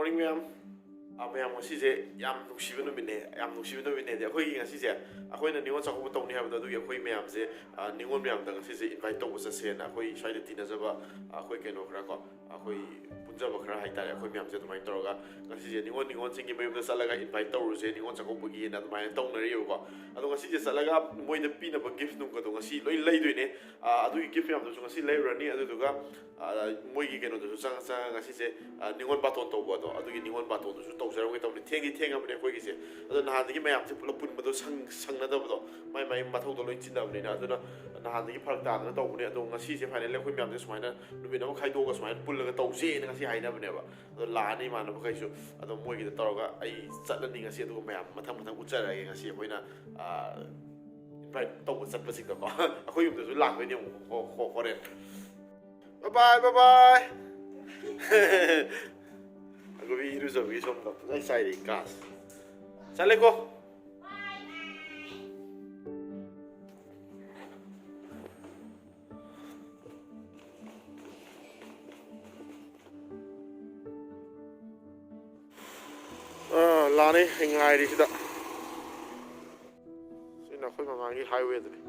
morning ma'am. Ma'am ngasize yam nungsiba numine yam nungsiba numine de akhoi ngasize akhoi na Ningol chakowba tawni habda du akhoi ma'am je Ningol ma'am da ngasize invite tawba chase na akhoi side tinajaba akhoi keno khra ko akhoi punjaba khra haitare akhoi ma'am je dumai toroga ngasize Ningol singi mayum da salaga invite tawruse Ningol chakowba gi na dumai tawnari ko adu ngasize salaga moida pina ba gift nung ko do ngasi loi leidoine adu gift ma'am do ngasi leirani adu duga moigi keno do sang sang ngasize Ningol baton tawba do adu gi Ningol baton do tawsarong tawni thengi thengam ne khoi gi se adu nahan gi mayam se pulap pun bado sangnadabdo mai mathau do loi chinabni na adu nahan gi pharak ta na tawbni adu ngasi se final le khoi myam se sumaina nubi na khai do ga sumaina pullaga tawse na ngasi haina bne ba adu laani mana ba kaisu adu moigi da tawga ai chatlani ngasi adu mayam mathang uchara ge ngasi hoina invite tawba chatpa sik da ko akhoi yum da su lang ni ho re bye bye Aku biru sabi somda. Saya saya gas. Sale ko. Lani hingai di sida. Sina koi mangi highway tadi.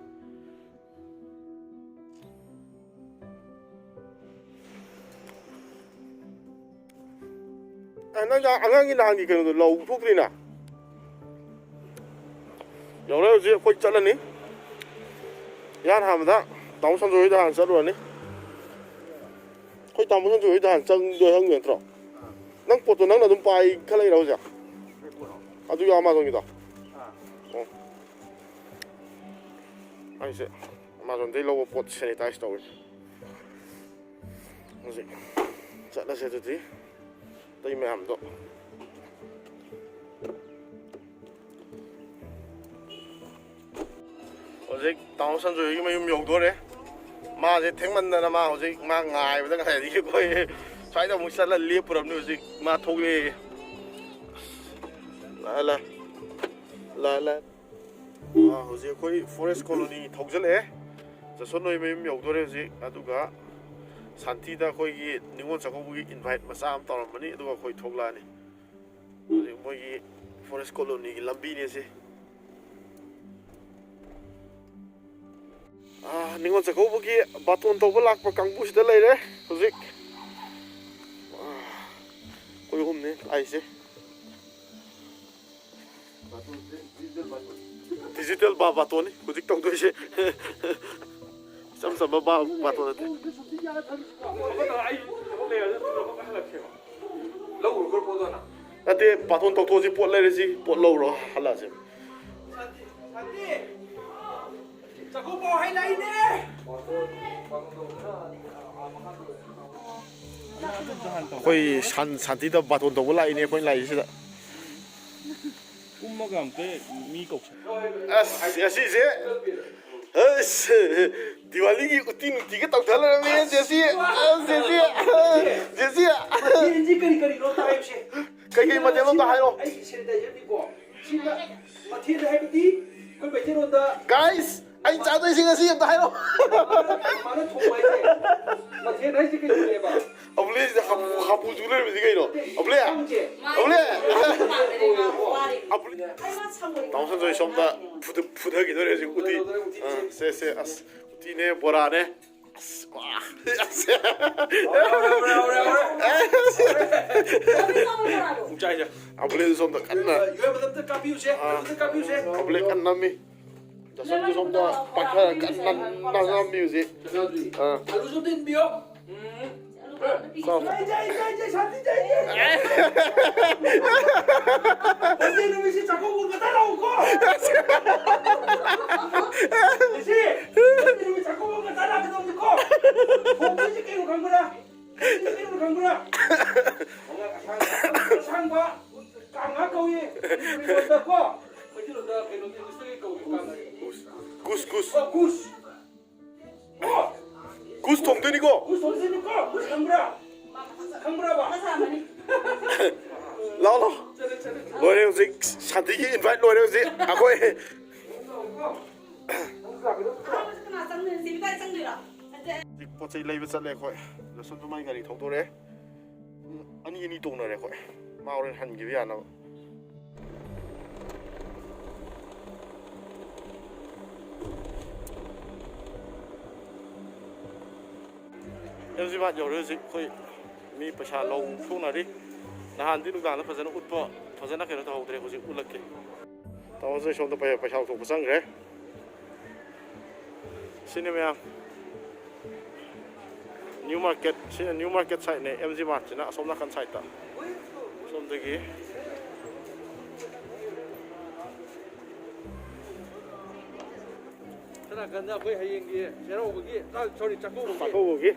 Nang angang ilang ikan tu lau thuk ni na. Yang lain je koi jalan ni. Yan ham dah, tahu sanjui dah hantar luar ni. Koi tahu sanjui dah hantar dua orang yang terus. Nang foto nang nadum pai kalai lau je. Adu yang Amazon kita. Oh. Ai se Amazon dia lau pot sanitize tahu. Masih. Jalan saya tu. Tay ma'am do. Hojik taw sanjoi gi mayum yogdore. Ma je thengmandana ma hojik ma ngai bada ngai di koi saida muk sala le puram ni hojik ma thogle. La. Hojik koi forest colony thogjale. Jasonoi mayum yogdore hojik aduga Santida koi gi Ningol chakowba gi invite masam taram mani aduga koi thogla ni moi gi forest colony gi lambi ni se Ningol chakowba gi baton tawba lakpa kangbu sida leire hojik koi hum ni ai se digital baton ni hojik tong doi se sama baton ate Nanti baton tau si pot lagi si pot low roh halah sih. Chakowba hai lai ne. Koi santi dah baton tau lai ni koi lai sih dah. Kumagam ke mi kok. Asi sih. Diwali की उती के तक ढल रहे हैं जैसी Ini kari lo tahu sih. कहीं मजे लो तो हाय लो Ai sih dah jadi ko. Sila mati dah hai beti. Kau baca lo dah. guys आई चाहते हैं सिंगा सी तो हाय लो Mana thong baca. Mati dah sih kau ni ba. अब ले हापू जुले में दिखाई लो अब ले 당선 저희 좀다 푸드기 노래 지금 우티 세세 아스 우티네 보라네 와 Ucai je. 아블레 좀다 깐나 Yo betul betul kapiu sih. Betul kapiu sih. 아블레 깐나미 자선 좀다 바카 깐나 나나 뮤직 Alu sudah bio. Jai, santi jai. Nanti lu mesti Chakowba kata lau ko. Mesti. Nanti lu Chakowba kata lau kita ko. Kau mesti kau kanggura. Kau kanggura. Sang ba, kanga kau ye. Kau dah ko. Mesti lu dah kau mesti kau kanga. Gus Oh. Gus 통되니 거 Gus sini ko. Gus kanggura. Kanggura ba? 라라 노래 뮤직 산티기 인바이트 노래 뮤직 아고에 पोचै लेबे चले खोय लसन जुमाइ गारी थौदोरे अनि नि तोंनरे खोय Maurin Hangiviana. Em bạn nhiều gì khơi mi phải xả lồng xuống nào đi là hàn tí lúc nào nó phải nó út vợ phải nó cái nó thầu thì có gì út lực kì tao sẽ xong tao phải xả thuộc sang rồi xin em New Market xin New Market site này em bạn chỉ là xong là căn site ta xong tới kì thế là gần ra với hay gì kia xe đâu với kia sorry chakowba kì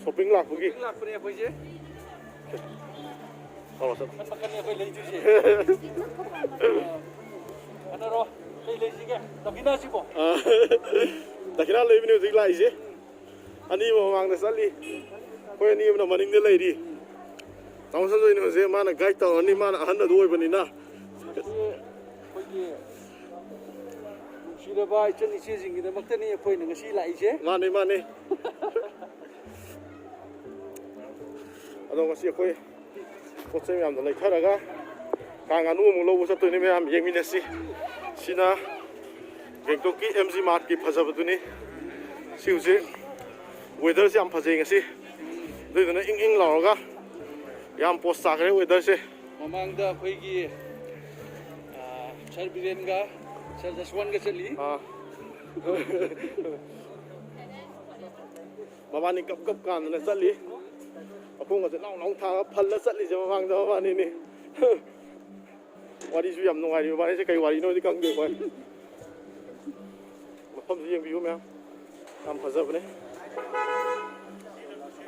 shopping lạc với kì lạc bên này với gì Kalau satu. makan ni với lấy chứ gì anh rồi lấy gì kia tao kina sih po Tak kira lebih ni uzik lai sih. Ani mau mang dasar li. Kau ni mana maning dia lai di. Tahu sahaja ini masih mana guide tahu ni mana anda dua ibu ni na. Sudah baik chân đi chơi gì người ta mặc tên này phơi nó xí lại chứ Mana. Aduh masih kau. Kau saya ambil lagi thara ga. Nganu mulu buat satu ni macam yang minus sih. Sina. Gengtoki MG Mart ki phasa batu ni. Siusi. Weather se am phasa inga sih. Jadi na ing lau ga. Yang post sakre weather se. mamang dah pergi Serbian ga Serjaswan ga celi Mama ni kap kan na sali. Aku nggak long thang phal la sali je mamang da mama ni. Wari su yam nungai ni mama ni se kai wari no di kang de koi. Mafam si yang view me am phasa bane.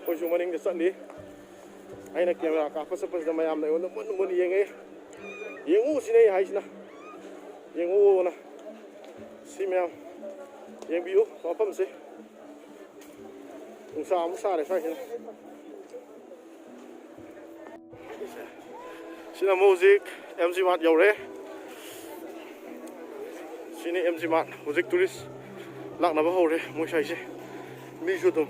Koi su maning de sali. Aina camera ka phasa da mayam na yon mon yenge. Yengu sine hai sina. Yengu na. Si me yang view mafam se. Musa de sai sina. Sina music MG Mart yau re. Sini MG Mart music tourist lak na ba ho re mo sai se. Mi su tum.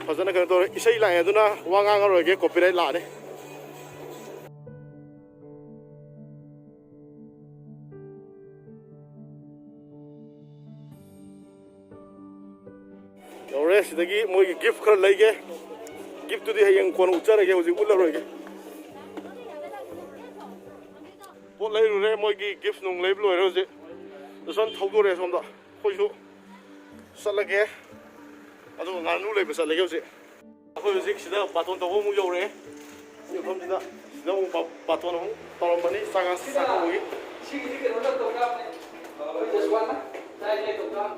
Phazana kan to isai la ya duna wanga nga ro ge copyright la ne. Yau re sidagi mo gift khar lai ge. Gift tu di hayang kon uchara ge uji ulla ro ge. Pot lấy rồi mọi cái gift nung lấy rồi rồi gì, rồi thâu đồ rồi xong đó, khôi số, sát lại cái, à rồi ngàn nụ lấy sát lại cái gì, khôi gì, xin đó baton tàu mua dầu rồi, nhiều không gì đó, xin đó mua baton không, tàu mình đi sang cái gì, xí cái nó tàu cam này Serjaswan á đây tàu cam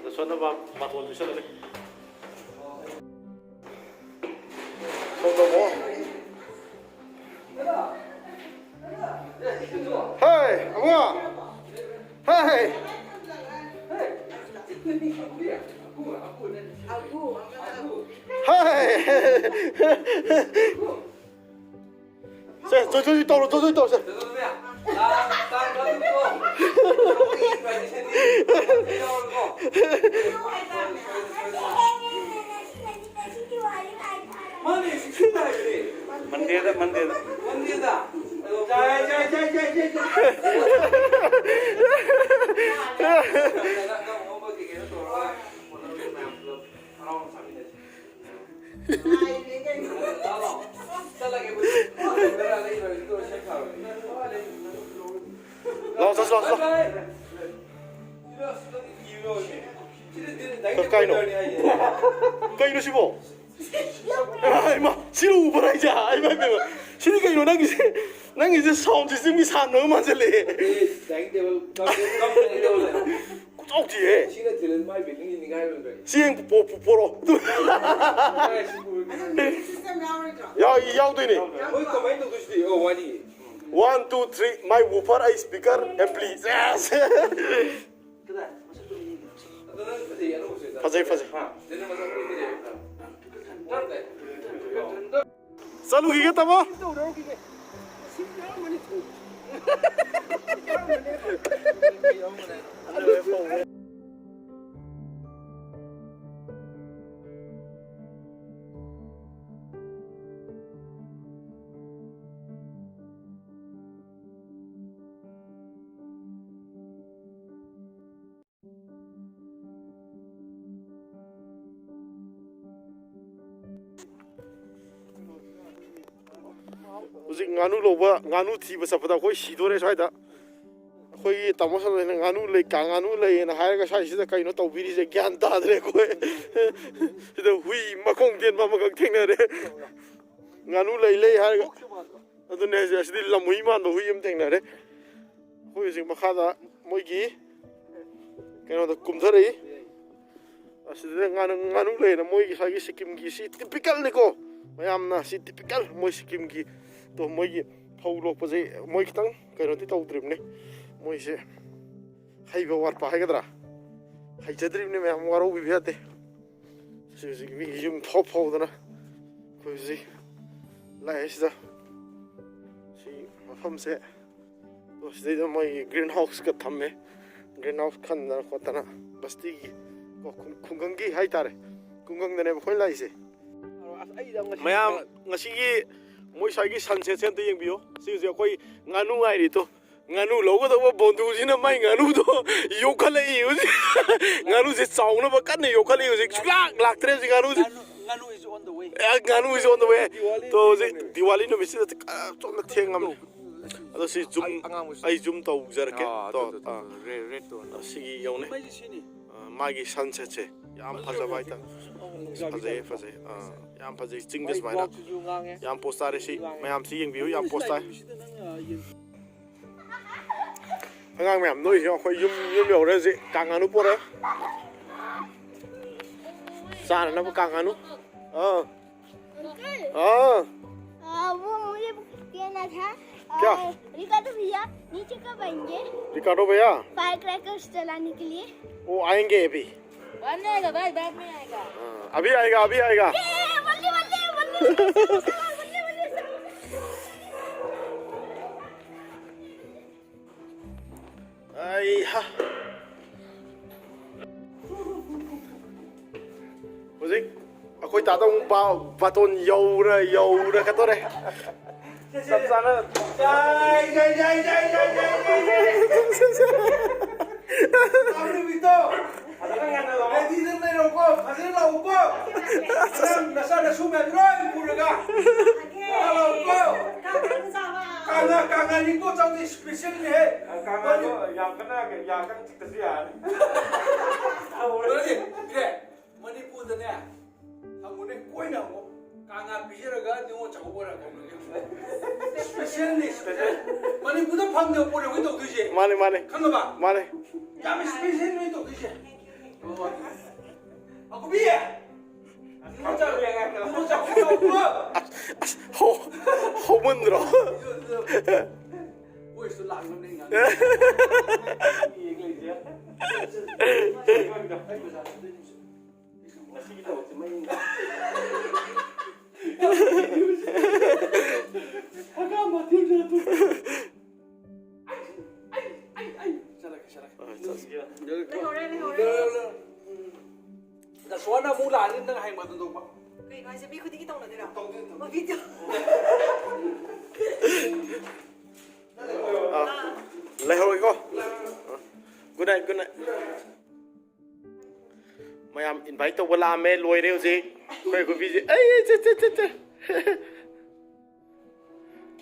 rồi xong đó baton sát lại, xong đó mua. Hey, Amua! Hey! Hey! Xe, tôi tàu rồi, tôi xe. Mandeda. Jai. Lo. Cây nó xí bộ. Ai mà, xí lù bà này chả, ai mà sini cây nó năng cái sound chỉ mi san nữa mà sẽ lệ. Đánh đều Có gì vậy? Sini jalan mai bilang ini ngay rồi. Siang poro. Yao tu ni. Oi comment tu kusti. Oh wani. 1, 2, 3, my woofer I speaker and please. Yes. Fazai. Salu gigi tamo. Uzik nganu loba nganu thi basa pada koi sidore saida. Koi tamosa le nganu le ka nganu le na hair ga sai sida kai no tau biri se gyan ta dre koi. Sida hui makong den ma makang theng na re. Nganu le hair ga. Adu ne ja sidi lamui man ba hui am theng na re. Koi uzik makhada moi gi. Kai no da kumthari. Asida nganu le na moi gi sai gi Sikkim gi si typical ne ko. Mayam na si typical moi Sikkim gi to moi gi phau lo pa je moi kitang kai no ti tau trim ne. Moi se hai ba war pa hai gadra. Hai jadrim ne mayam waro bi biate. Si mi yum top phau da na. Ko si la sida. Si mafam se to sida moi greenhouse ka thamme. Greenhouse khan na ko ta na basti gi ko khungang gi hai tare. Khungang ne khoi lai se. Mayam ngasi gi moi sai gi sunset sen te yeng bio si je koi nganu ngai ri to nganu lo go do bondu ji na mai nganu to yo khale i nganu se chaung na ba kan ne yo khale i ji lak tre ji nganu Nganu is on the way. nganu is on the way to ji Diwali no misi to na theng am ado si zoom ai zoom to jar ke to Red to. si gi yo ne Mai sini. magi sunset se yam phaja bai ta phaje yam phaje ching des mai na yam postare si mayam si yeng bio yam postare Hang mẹ nuôi cho khơi yum nhiều đấy gì càng ăn po đấy xa là nó có càng ăn वो मुझे कहना था क्या? रिकार्डो भैया नीचे कब आएंगे रिकार्डो भैया फायर क्रैकर्स चलाने के लिए वो आएंगे अभी बाद में आएगा भाई बाद में आएगा अभी आएगा अभी आएगा बल्ले बल्ले बल्ले ai ha Uzik ako'y tatong baton yaw na ka to re Sana. Jai. Abre Vito. Ready na na ko. Hasil la ko. Nasa na suma droy puraga. Hello ko. Kanga ni ko chang special ni hai. Kanga ko yang kan kasi yan. Berarti, Manipur dan ya. Hamune koi na mo. Kanga bijaraga ni mo chakowba ko. Special ni special. Manipur da phang de pore ko to duje. Mane Khanga ba? mane Yam special ni to duje. Ako biya. Mo chakowba. ho mun ro Oi, so lang na nga. Suara mula ni nang hai ma tu ba. Kaya nga sabi ko di kita na dira. Mag-video. lấy hồi co good night mày am invite tao qua làm mẹ lôi đeo gì quay cái video ấy chết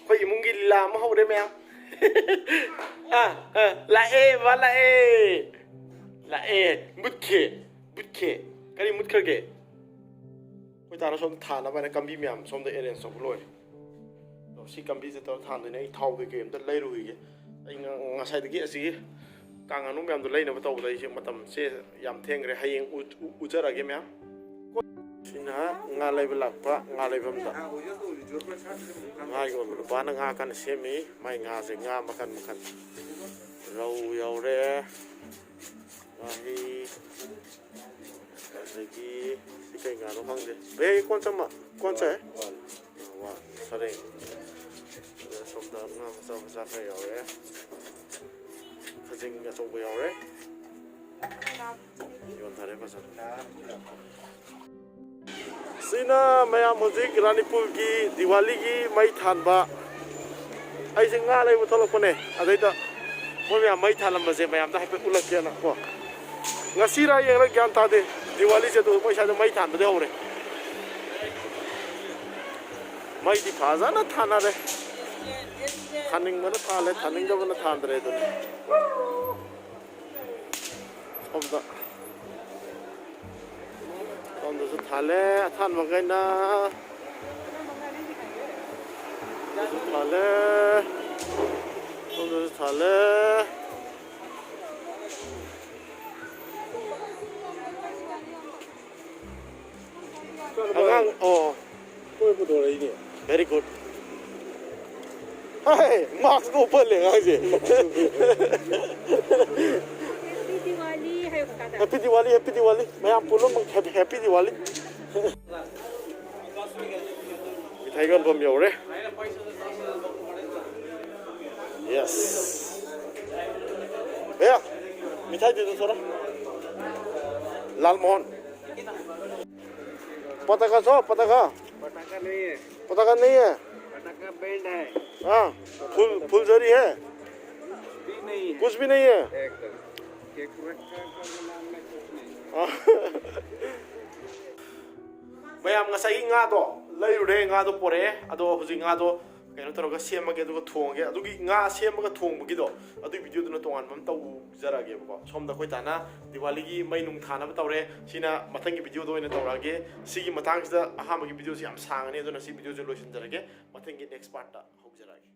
quay mung ghi làm mà hậu đấy mẹ là mút khe cái gì mút khơi kệ quay ta nó xong thàn nó vậy cầm bi mẹ xong đấy em xong lôi si cầm bi sẽ tao thàn đấy này thâu cái game tất lấy rồi cái anh ngasai de gi si kang anu mem do leina ba taw dai matam se yam theng re hayeng ujara ge mem sina nga lai ba lakpa nga lai bam da nga go ba na nga kan se mi mai nga se nga makan rau yau re hi lagi si kai nga no hang de be kon sama kon sa wa sare somda nga sa fa yau re khajing nga chong yau re yon thare pa sa sina maya music Manipur ki Diwali ki mai than ba ai se nga lai bu tholok ne adai ta mo ya mai than lam ba se mayam da hai pe ulak ya na ko ngasi ra yeng la gyan ta de Diwali se to mai sa mai than ba de ho re ꯃꯩꯗꯤ ꯐꯖꯅ ꯊꯥꯅꯔꯦ ꯊꯥꯅꯤꯡꯕꯅ ꯊꯥꯜꯂꯦ ꯊꯥꯅꯤꯡꯗꯕꯅ ꯊꯥꯟꯗ꯭ꯔꯦ ꯑꯗꯨꯅꯤ ꯁꯣꯝꯗꯁꯨ ꯊꯥꯜꯂꯦ ꯑꯊꯥꯟꯕꯈꯩꯅꯊꯥꯜꯂꯦ ꯁꯣꯝꯗꯁꯨ ꯊꯥꯜꯂꯦ ꯑꯉꯥꯡ ꯀꯣꯏ ꯄꯨꯊꯣꯔꯛꯏꯅꯦ very good hey mask ko uphale ngase happy diwali mayam pulo happy diwali mithai gon bom yore yes yeah mithai de do thora lal mohan पताका छो पताका पताका नहीं है पटाखा बैंड है हाँ फुलझड़ी है भी नहीं है कुछ भी नहीं है एकदम केक रखा नाम में कुछ नहीं ma'am ngасai nga do leirure nga do pore ado huji nga do keno toroga semage aduga thonge adugi nga semaga thongbagi do adu video duna tongan mam tau jarage ko somda khoi tana diwali gi mai nung thana ba tawre sina mathangi video do ina tawrage sigi matang sida ahama gi video si am sangane aduna si video je loisin jarage mathangi next part ta hok jarage